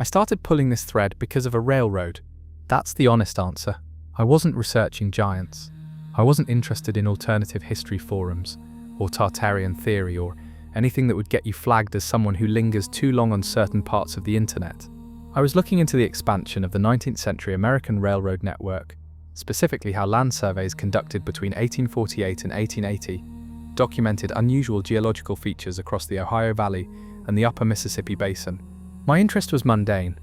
I started pulling this thread because of a railroad. That's the honest answer. I wasn't researching giants. I wasn't interested in alternative history forums, or Tartarian theory, or anything that would get you flagged as someone who lingers too long on certain parts of the internet. I was looking into the expansion of the 19th century American railroad network, specifically how land surveys conducted between 1848 and 1880 documented unusual geological features across the Ohio Valley and the upper Mississippi Basin. My interest was mundane.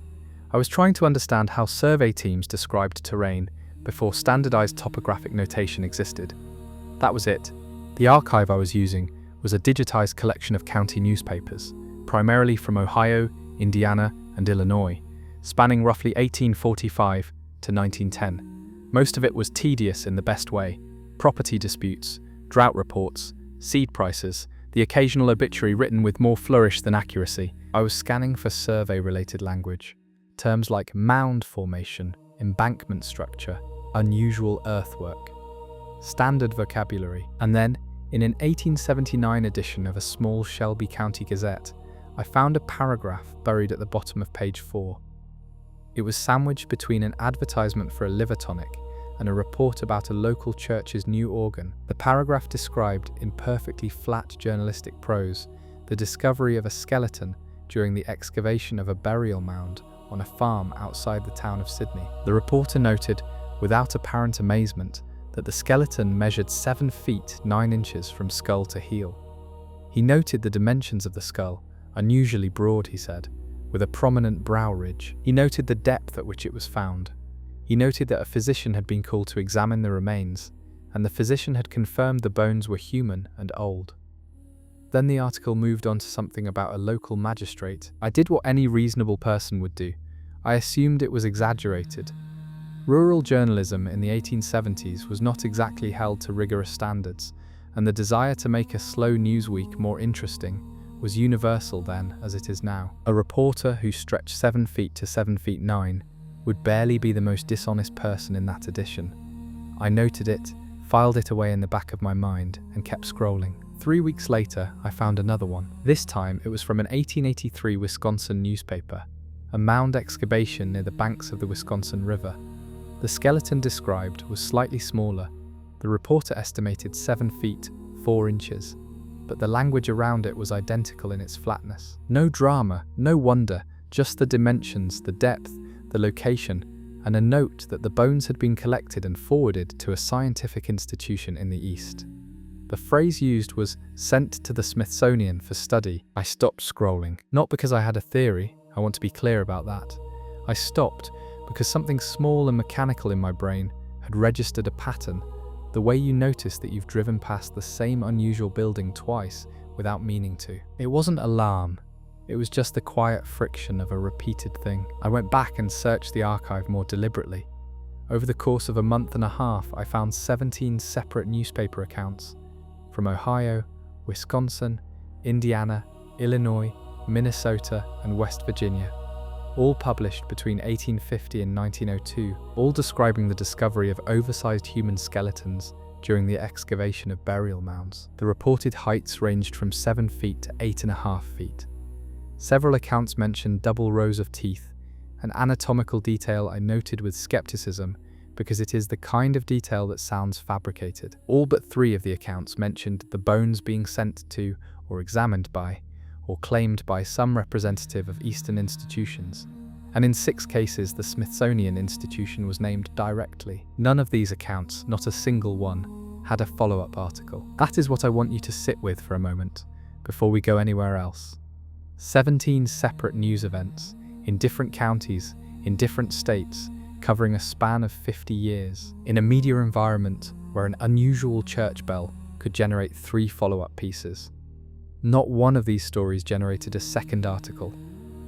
I was trying to understand how survey teams described terrain before standardized topographic notation existed. That was it. The archive I was using was a digitized collection of county newspapers, primarily from Ohio, Indiana, and Illinois, spanning roughly 1845 to 1910. Most of it was tedious in the best way. Property disputes, drought reports, seed prices, the occasional obituary written with more flourish than accuracy. I was scanning for survey-related language. Terms like mound formation, embankment structure, unusual earthwork. Standard vocabulary. And then, in an 1879 edition of a small Shelby County gazette, I found a paragraph buried at the bottom of page 4. It was sandwiched between an advertisement for a liver tonic and a report about a local church's new organ. The paragraph described, in perfectly flat journalistic prose, the discovery of a skeleton during the excavation of a burial mound on a farm outside the town of Sydney. The reporter noted, without apparent amazement, that the skeleton measured 7 feet 9 inches from skull to heel. He noted the dimensions of the skull, unusually broad, he said, with a prominent brow ridge. He noted the depth at which it was found. He noted that a physician had been called to examine the remains, and the physician had confirmed the bones were human and old. Then the article moved on to something about a local magistrate. I did what any reasonable person would do. I assumed it was exaggerated. Rural journalism in the 1870s was not exactly held to rigorous standards, and the desire to make a slow news week more interesting was universal then as it is now. A reporter who stretched 7 feet to 7 feet 9 would barely be the most dishonest person in that edition. I noted it, filed it away in the back of my mind, and kept scrolling. 3 weeks later, I found another one. This time, it was from an 1883 Wisconsin newspaper, a mound excavation near the banks of the Wisconsin River. The skeleton described was slightly smaller. The reporter estimated 7 feet 4 inches, but the language around it was identical in its flatness. No drama, no wonder, just the dimensions, the depth, the location, and a note that the bones had been collected and forwarded to a scientific institution in the East. The phrase used was sent to the Smithsonian for study. I stopped scrolling, not because I had a theory, I want to be clear about that. I stopped because something small and mechanical in my brain had registered a pattern, the way you notice that you've driven past the same unusual building twice without meaning to. It wasn't alarm. It was just the quiet friction of a repeated thing. I went back and searched the archive more deliberately. Over the course of a month and a half, I found 17 separate newspaper accounts from Ohio, Wisconsin, Indiana, Illinois, Minnesota, and West Virginia, all published between 1850 and 1902, all describing the discovery of oversized human skeletons during the excavation of burial mounds. The reported heights ranged from 7 feet to 8.5 feet. Several accounts mentioned double rows of teeth, an anatomical detail I noted with skepticism because it is the kind of detail that sounds fabricated. All but 3 of the accounts mentioned the bones being sent to or examined by or claimed by some representative of Eastern institutions, and in 6 cases the Smithsonian institution was named directly. None of these accounts, not a single one, had a follow-up article. That is what I want you to sit with for a moment, before we go anywhere else. 17 separate news events, in different counties, in different states, covering a span of 50 years, in a media environment where an unusual church bell could generate 3 follow-up pieces. Not one of these stories generated a second article.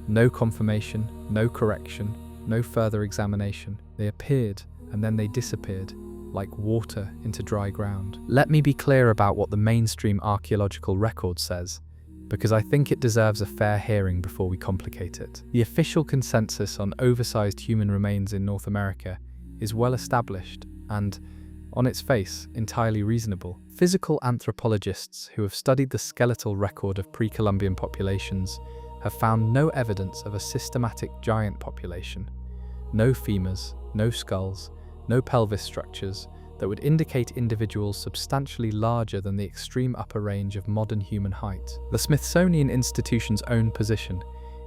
No confirmation, no correction, no further examination. They appeared and then they disappeared, like water into dry ground. Let me be clear about what the mainstream archaeological record says, because I think it deserves a fair hearing before we complicate it. The official consensus on oversized human remains in North America is well established and, on its face, entirely reasonable. Physical anthropologists who have studied the skeletal record of pre-Columbian populations have found no evidence of a systematic giant population. No femurs, no skulls, no pelvis structures that would indicate individuals substantially larger than the extreme upper range of modern human height. The Smithsonian Institution's own position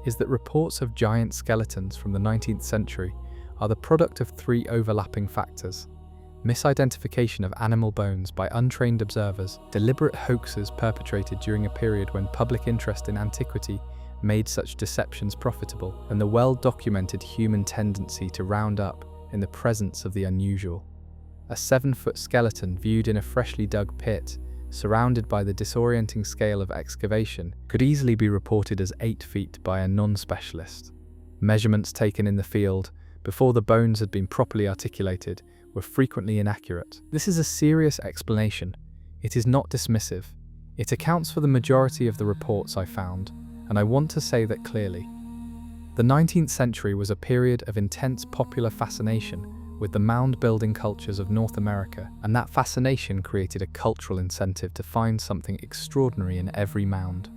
is that reports of giant skeletons from the 19th century are the product of three overlapping factors: misidentification of animal bones by untrained observers, deliberate hoaxes perpetrated during a period when public interest in antiquity made such deceptions profitable, and the well-documented human tendency to round up in the presence of the unusual. A 7-foot skeleton viewed in a freshly dug pit, surrounded by the disorienting scale of excavation, could easily be reported as 8 feet by a non-specialist. Measurements taken in the field, before the bones had been properly articulated, were frequently inaccurate. This is a serious explanation. It is not dismissive. It accounts for the majority of the reports I found, and I want to say that clearly. The 19th century was a period of intense popular fascination with the mound-building cultures of North America, and that fascination created a cultural incentive to find something extraordinary in every mound.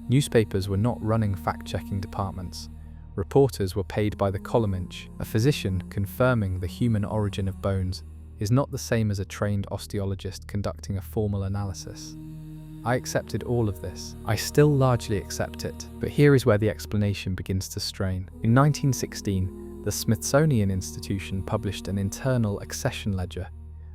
Newspapers were not running fact-checking departments. Reporters were paid by the column inch. A physician confirming the human origin of bones is not the same as a trained osteologist conducting a formal analysis. I accepted all of this. I still largely accept it, but here is where the explanation begins to strain. In 1916, the Smithsonian Institution published an internal accession ledger,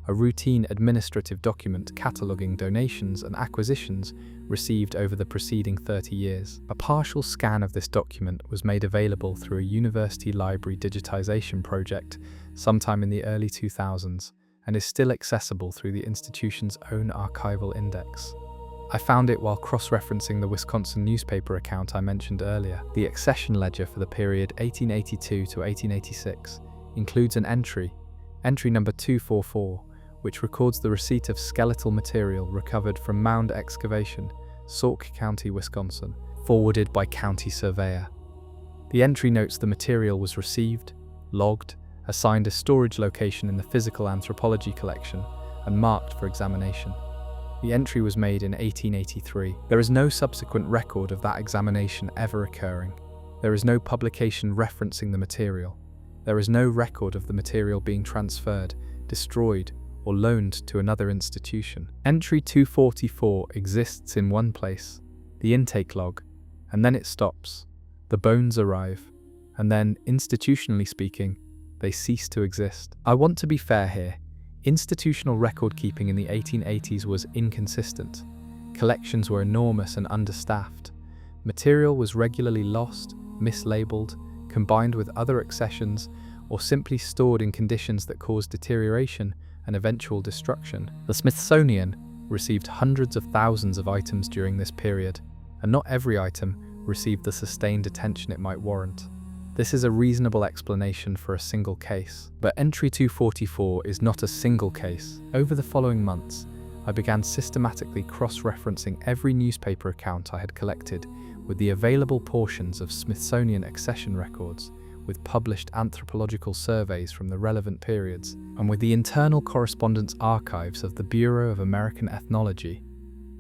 a routine administrative document cataloguing donations and acquisitions received over the preceding 30 years. A partial scan of this document was made available through a university library digitization project sometime in the early 2000s and is still accessible through the institution's own archival index. I found it while cross-referencing the Wisconsin newspaper account I mentioned earlier. The accession ledger for the period 1882 to 1886 includes an entry number 244, which records the receipt of skeletal material recovered from mound excavation, Sauk County, Wisconsin, forwarded by county surveyor. The entry notes the material was received, logged, assigned a storage location in the physical anthropology collection, and marked for examination. The entry was made in 1883. There is no subsequent record of that examination ever occurring. There is no publication referencing the material. There is no record of the material being transferred, destroyed, or loaned to another institution. Entry 244 exists in one place, the intake log, and then it stops. The bones arrive, and then, institutionally speaking, they cease to exist. I want to be fair here. Institutional record-keeping in the 1880s was inconsistent. Collections were enormous and understaffed. Material was regularly lost, mislabeled, combined with other accessions, or simply stored in conditions that caused deterioration and eventual destruction. The Smithsonian received hundreds of thousands of items during this period, and not every item received the sustained attention it might warrant. This is a reasonable explanation for a single case. But entry 244 is not a single case. Over the following months, I began systematically cross-referencing every newspaper account I had collected with the available portions of Smithsonian accession records, with published anthropological surveys from the relevant periods, and with the internal correspondence archives of the Bureau of American Ethnology,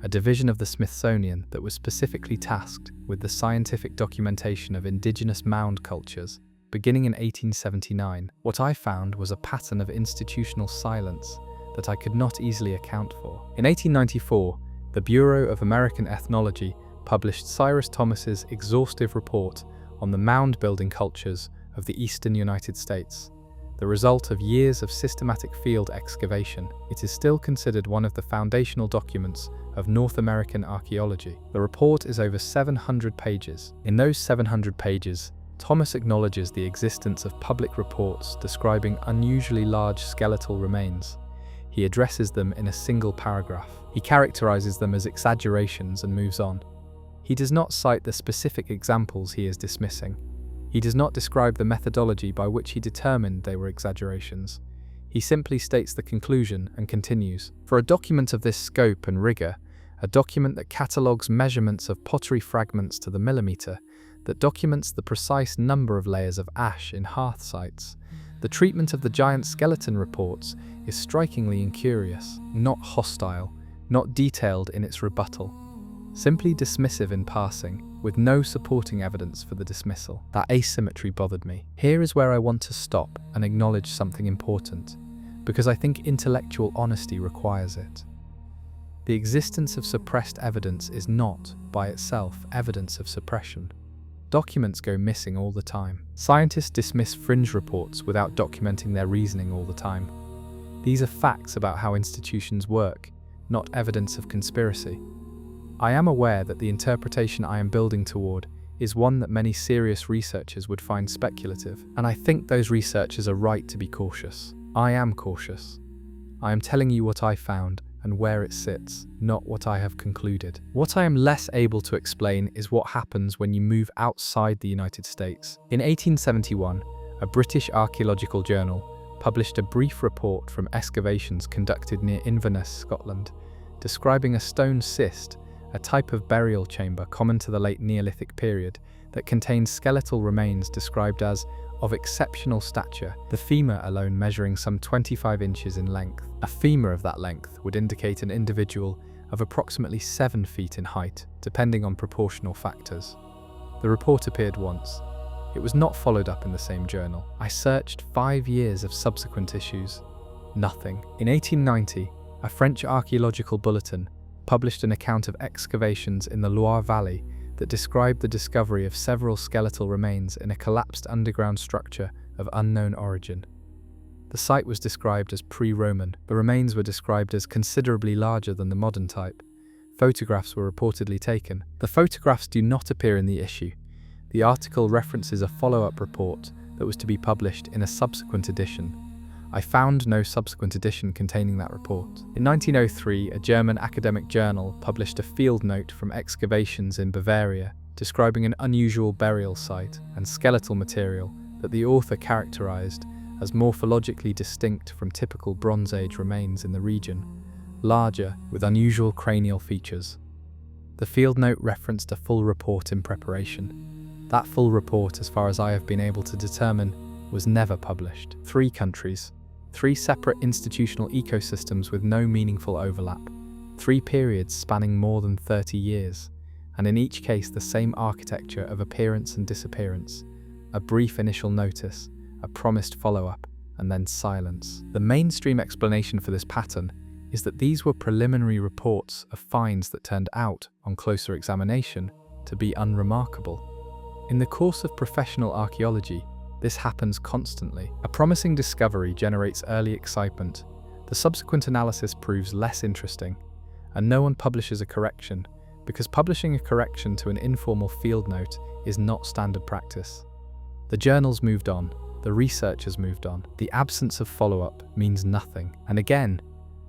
a division of the Smithsonian that was specifically tasked with the scientific documentation of indigenous mound cultures. Beginning in 1879, what I found was a pattern of institutional silence that I could not easily account for. In 1894, the Bureau of American Ethnology published Cyrus Thomas's exhaustive report on the mound-building cultures of the eastern United States. The result of years of systematic field excavation, it is still considered one of the foundational documents of North American archaeology. The report is over 700 pages. In those 700 pages, Thomas acknowledges the existence of public reports describing unusually large skeletal remains. He addresses them in a single paragraph. He characterizes them as exaggerations and moves on. He does not cite the specific examples he is dismissing. He does not describe the methodology by which he determined they were exaggerations. He simply states the conclusion and continues. For a document of this scope and rigor, a document that catalogues measurements of pottery fragments to the millimeter, that documents the precise number of layers of ash in hearth sites, the treatment of the giant skeleton reports is strikingly incurious, not hostile, not detailed in its rebuttal. simply dismissive in passing, with no supporting evidence for the dismissal. That asymmetry bothered me. Here is where I want to stop and acknowledge something important, because I think intellectual honesty requires it. The existence of suppressed evidence is not, by itself, evidence of suppression. Documents go missing all the time. Scientists dismiss fringe reports without documenting their reasoning all the time. These are facts about how institutions work, not evidence of conspiracy. I am aware that the interpretation I am building toward is one that many serious researchers would find speculative, and I think those researchers are right to be cautious. I am cautious. I am telling you what I found and where it sits, not what I have concluded. What I am less able to explain is what happens when you move outside the United States. In 1871, a British archaeological journal published a brief report from excavations conducted near Inverness, Scotland, describing a stone cist, a type of burial chamber common to the late Neolithic period that contains skeletal remains described as of exceptional stature, the femur alone measuring some 25 inches in length. A femur of that length would indicate an individual of approximately 7 feet in height, depending on proportional factors. The report appeared once. It was not followed up in the same journal. I searched 5 years of subsequent issues. Nothing. In 1890, a French archaeological bulletin published an account of excavations in the Loire Valley that described the discovery of several skeletal remains in a collapsed underground structure of unknown origin. The site was described as pre-Roman. The remains were described as considerably larger than the modern type. Photographs were reportedly taken. The photographs do not appear in the issue. The article references a follow-up report that was to be published in a subsequent edition. I found no subsequent edition containing that report. In 1903, a German academic journal published a field note from excavations in Bavaria describing an unusual burial site and skeletal material that the author characterized as morphologically distinct from typical Bronze Age remains in the region, larger with unusual cranial features. The field note referenced a full report in preparation. That full report, as far as I have been able to determine, was never published. 3 countries, 3 separate institutional ecosystems with no meaningful overlap, 3 periods spanning more than 30 years, and in each case the same architecture of appearance and disappearance, a brief initial notice, a promised follow-up, and then silence. The mainstream explanation for this pattern is that these were preliminary reports of finds that turned out, on closer examination, to be unremarkable. In the course of professional archaeology, this happens constantly. A promising discovery generates early excitement, the subsequent analysis proves less interesting, and no one publishes a correction, because publishing a correction to an informal field note is not standard practice. The journals moved on, the researchers moved on. The absence of follow-up means nothing. And again,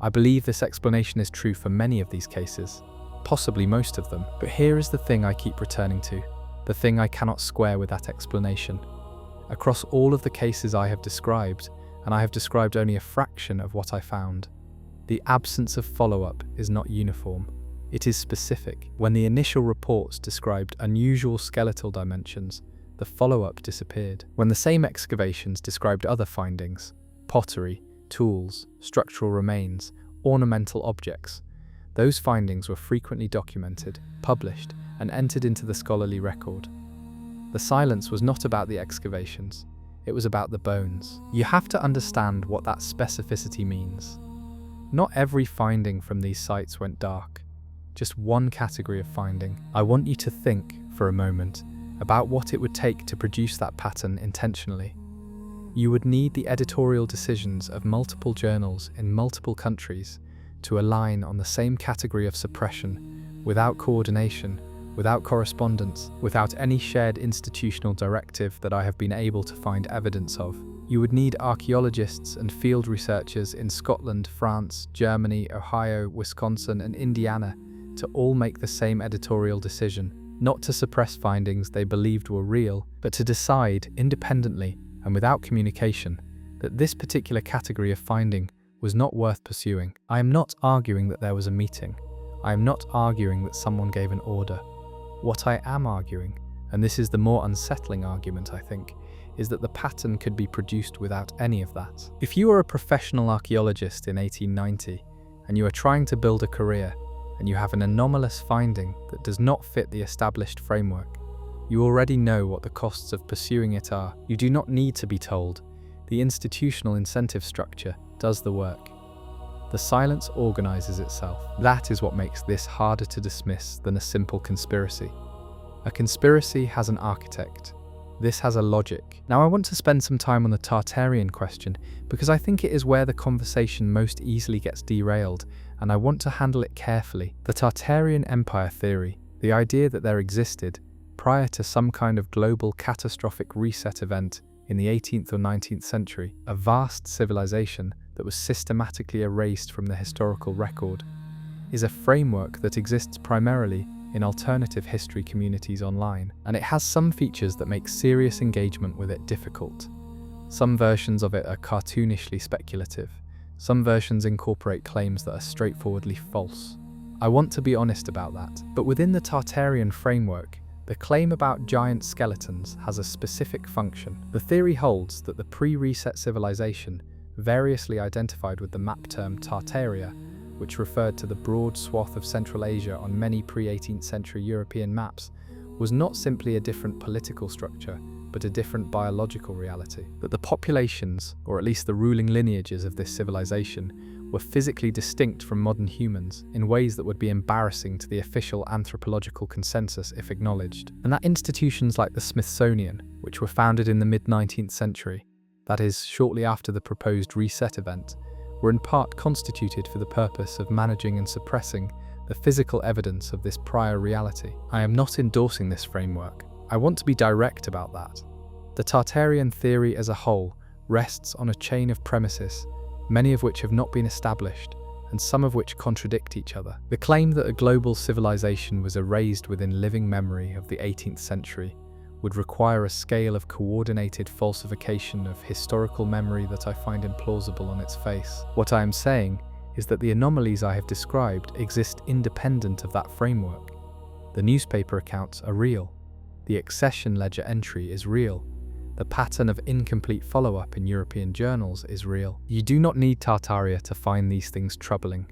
I believe this explanation is true for many of these cases, possibly most of them. But here is the thing I keep returning to, the thing I cannot square with that explanation. Across all of the cases I have described, and I have described only a fraction of what I found, the absence of follow-up is not uniform. It is specific. When the initial reports described unusual skeletal dimensions, the follow-up disappeared. When the same excavations described other findings, pottery, tools, structural remains, ornamental objects, those findings were frequently documented, published, and entered into the scholarly record. The silence was not about the excavations, it was about the bones. You have to understand what that specificity means. Not every finding from these sites went dark, just one category of finding. I want you to think, for a moment, about what it would take to produce that pattern intentionally. You would need the editorial decisions of multiple journals in multiple countries to align on the same category of suppression, without coordination, without correspondence, without any shared institutional directive that I have been able to find evidence of. You would need archaeologists and field researchers in Scotland, France, Germany, Ohio, Wisconsin, and Indiana to all make the same editorial decision, not to suppress findings they believed were real, but to decide independently and without communication that this particular category of finding was not worth pursuing. I am not arguing that there was a meeting. I am not arguing that someone gave an order. What I am arguing, and this is the more unsettling argument I think, is that the pattern could be produced without any of that. If you are a professional archaeologist in 1890 and you are trying to build a career, and you have an anomalous finding that does not fit the established framework, you already know what the costs of pursuing it are. You do not need to be told. The institutional incentive structure does the work. The silence organizes itself. That is what makes this harder to dismiss than a simple conspiracy. A conspiracy has an architect. This has a logic. Now I want to spend some time on the Tartarian question because I think it is where the conversation most easily gets derailed, and I want to handle it carefully. The Tartarian Empire theory, the idea that there existed, prior to some kind of global catastrophic reset event in the 18th or 19th century, a vast civilization that was systematically erased from the historical record, is a framework that exists primarily in alternative history communities online, and it has some features that make serious engagement with it difficult. Some versions of it are cartoonishly speculative. Some versions incorporate claims that are straightforwardly false. I want to be honest about that, but within the Tartarian framework, the claim about giant skeletons has a specific function. The theory holds that the pre-reset civilization, variously identified with the map term Tartaria, which referred to the broad swath of Central Asia on many pre-18th century European maps, was not simply a different political structure, but a different biological reality. That the populations, or at least the ruling lineages of this civilization, were physically distinct from modern humans in ways that would be embarrassing to the official anthropological consensus if acknowledged. And that institutions like the Smithsonian, which were founded in the mid-19th century, that is, shortly after the proposed reset event, were in part constituted for the purpose of managing and suppressing the physical evidence of this prior reality. I am not endorsing this framework. I want to be direct about that. The Tartarian theory as a whole rests on a chain of premises, many of which have not been established, and some of which contradict each other. The claim that a global civilization was erased within living memory of the 18th century would require a scale of coordinated falsification of historical memory that I find implausible on its face. What I am saying is that the anomalies I have described exist independent of that framework. The newspaper accounts are real. The accession ledger entry is real. The pattern of incomplete follow-up in European journals is real. You do not need Tartaria to find these things troubling.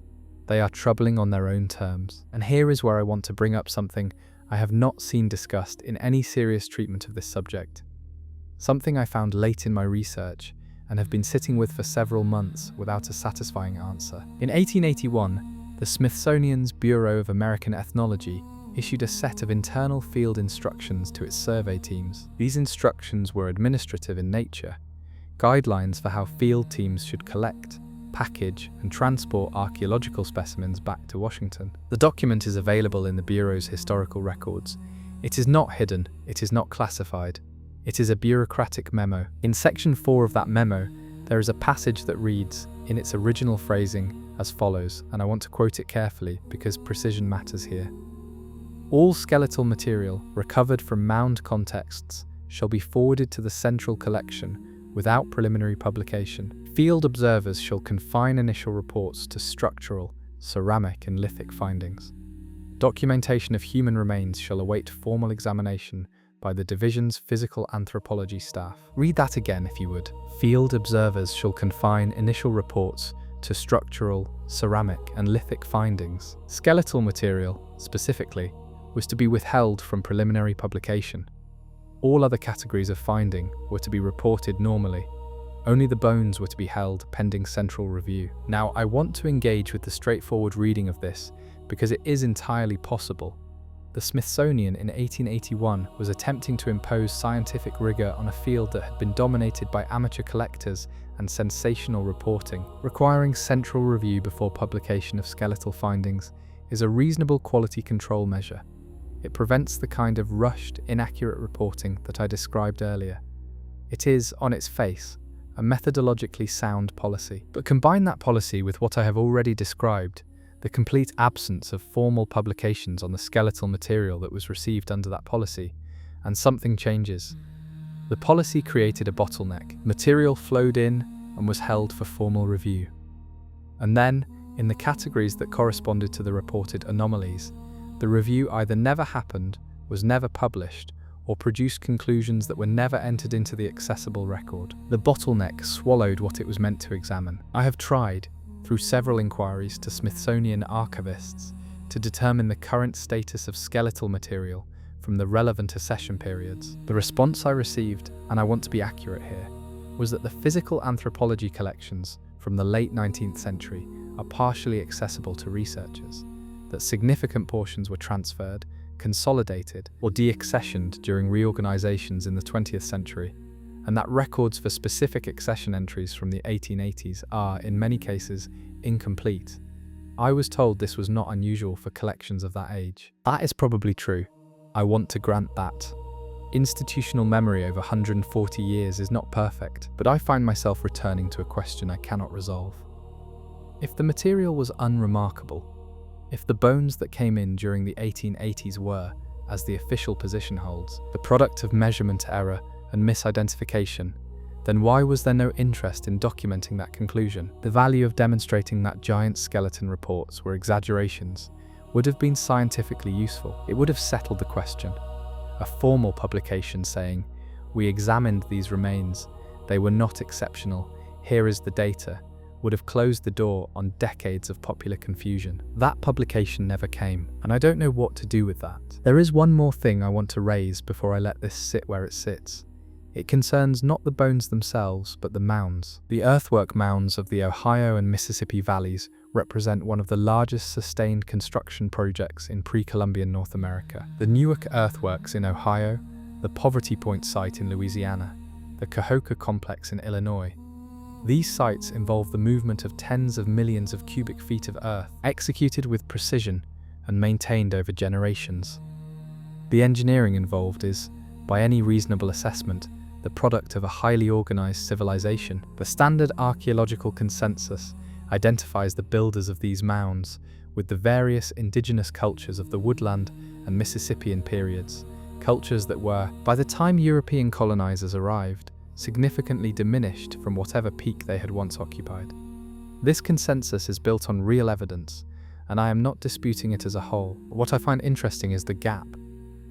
They are troubling on their own terms. And here is where I want to bring up something I have not seen discussed in any serious treatment of this subject. Something I found late in my research and have been sitting with for several months without a satisfying answer. In 1881, the Smithsonian's Bureau of American Ethnology issued a set of internal field instructions to its survey teams. These instructions were administrative in nature, guidelines for how field teams should collect, package, and transport archaeological specimens back to Washington. The document is available in the Bureau's historical records. It is not hidden, it is not classified. It is a bureaucratic memo. In section 4 of that memo, there is a passage that reads, in its original phrasing, as follows, and I want to quote it carefully because precision matters here. All skeletal material recovered from mound contexts shall be forwarded to the central collection without preliminary publication. Field observers shall confine initial reports to structural, ceramic, and lithic findings. Documentation of human remains shall await formal examination by the division's physical anthropology staff. Read that again if you would. Field observers shall confine initial reports to structural, ceramic, and lithic findings. Skeletal material, specifically, was to be withheld from preliminary publication. All other categories of finding were to be reported normally. Only the bones were to be held pending central review. Now, I want to engage with the straightforward reading of this because it is entirely possible. The Smithsonian in 1881 was attempting to impose scientific rigor on a field that had been dominated by amateur collectors and sensational reporting. Requiring central review before publication of skeletal findings is a reasonable quality control measure. It prevents the kind of rushed, inaccurate reporting that I described earlier. It is, on its face, a methodologically sound policy. But combine that policy with what I have already described, the complete absence of formal publications on the skeletal material that was received under that policy, and something changes. The policy created a bottleneck. Material flowed in and was held for formal review. And then, in the categories that corresponded to the reported anomalies, the review either never happened, was never published, or produced conclusions that were never entered into the accessible record. The bottleneck swallowed what it was meant to examine. I have tried, through several inquiries to Smithsonian archivists, to determine the current status of skeletal material from the relevant accession periods. The response I received, and I want to be accurate here, was that the physical anthropology collections from the late 19th century are partially accessible to researchers, that significant portions were transferred, consolidated, or deaccessioned during reorganizations in the 20th century, and that records for specific accession entries from the 1880s are, in many cases, incomplete. I was told this was not unusual for collections of that age. That is probably true. I want to grant that. Institutional memory over 140 years is not perfect, but I find myself returning to a question I cannot resolve. If the material was unremarkable, if the bones that came in during the 1880s were, as the official position holds, the product of measurement error and misidentification, then why was there no interest in documenting that conclusion? The value of demonstrating that giant skeleton reports were exaggerations would have been scientifically useful. It would have settled the question. A formal publication saying, "We examined these remains, they were not exceptional, here is the data," would have closed the door on decades of popular confusion. That publication never came, and I don't know what to do with that. There is one more thing I want to raise before I let this sit where it sits. It concerns not the bones themselves, but the mounds. The earthwork mounds of the Ohio and Mississippi valleys represent one of the largest sustained construction projects in pre-Columbian North America. The Newark earthworks in Ohio, the Poverty Point site in Louisiana, the Cahokia complex in Illinois. These sites involve the movement of tens of millions of cubic feet of earth, executed with precision and maintained over generations. The engineering involved is, by any reasonable assessment, the product of a highly organized civilization. The standard archaeological consensus identifies the builders of these mounds with the various indigenous cultures of the woodland and Mississippian periods, cultures that were, by the time European colonizers arrived, significantly diminished from whatever peak they had once occupied. This consensus is built on real evidence, and I am not disputing it as a whole. What I find interesting is the gap.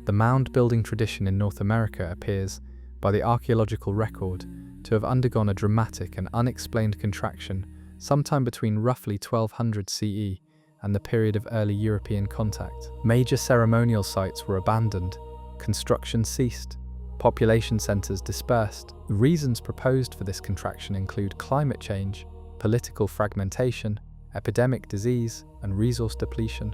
The mound building tradition in North America appears, by the archaeological record, to have undergone a dramatic and unexplained contraction sometime between roughly 1200 CE and the period of early European contact. Major ceremonial sites were abandoned, construction ceased, population centers dispersed. The reasons proposed for this contraction include climate change, political fragmentation, epidemic disease, and resource depletion.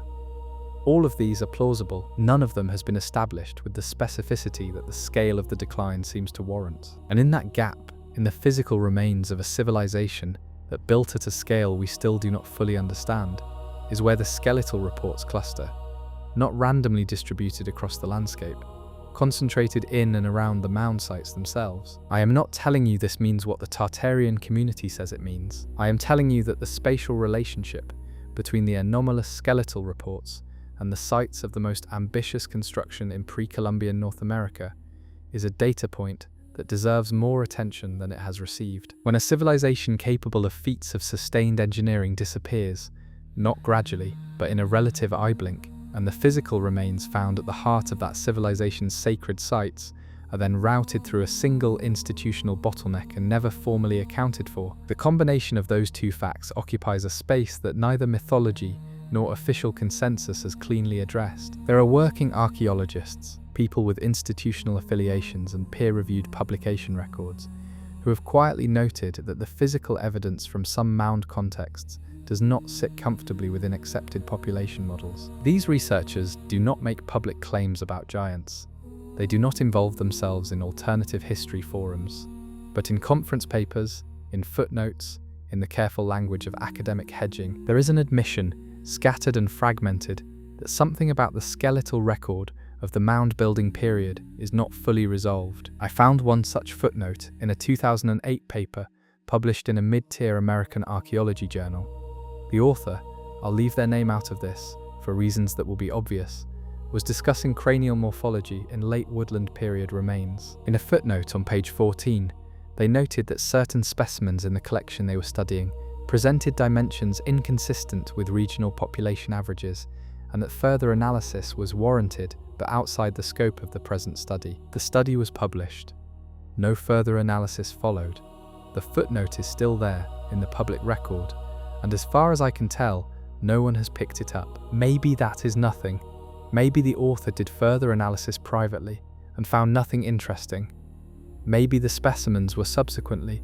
All of these are plausible. None of them has been established with the specificity that the scale of the decline seems to warrant. And in that gap, in the physical remains of a civilization that built at a scale we still do not fully understand, is where the skeletal reports cluster, not randomly distributed across the landscape, concentrated in and around the mound sites themselves. I am not telling you this means what the Tartarian community says it means. I am telling you that the spatial relationship between the anomalous skeletal reports and the sites of the most ambitious construction in pre-Columbian North America is a data point that deserves more attention than it has received. When a civilization capable of feats of sustained engineering disappears, not gradually, but in a relative eye blink, and the physical remains found at the heart of that civilization's sacred sites are then routed through a single institutional bottleneck and never formally accounted for, the combination of those two facts occupies a space that neither mythology nor official consensus has cleanly addressed. There are working archaeologists, people with institutional affiliations and peer-reviewed publication records, who have quietly noted that the physical evidence from some mound contexts does not sit comfortably within accepted population models. These researchers do not make public claims about giants. They do not involve themselves in alternative history forums, but in conference papers, in footnotes, in the careful language of academic hedging, there is an admission, scattered and fragmented, that something about the skeletal record of the mound building period is not fully resolved. I found one such footnote in a 2008 paper published in a mid-tier American archaeology journal. The author, I'll leave their name out of this for reasons that will be obvious, was discussing cranial morphology in late woodland period remains. In a footnote on page 14, they noted that certain specimens in the collection they were studying presented dimensions inconsistent with regional population averages, and that further analysis was warranted but outside the scope of the present study. The study was published. No further analysis followed. The footnote is still there in the public record, and as far as I can tell, No one has picked it up. Maybe that is nothing. Maybe the author did further analysis privately and found nothing interesting. Maybe the specimens were subsequently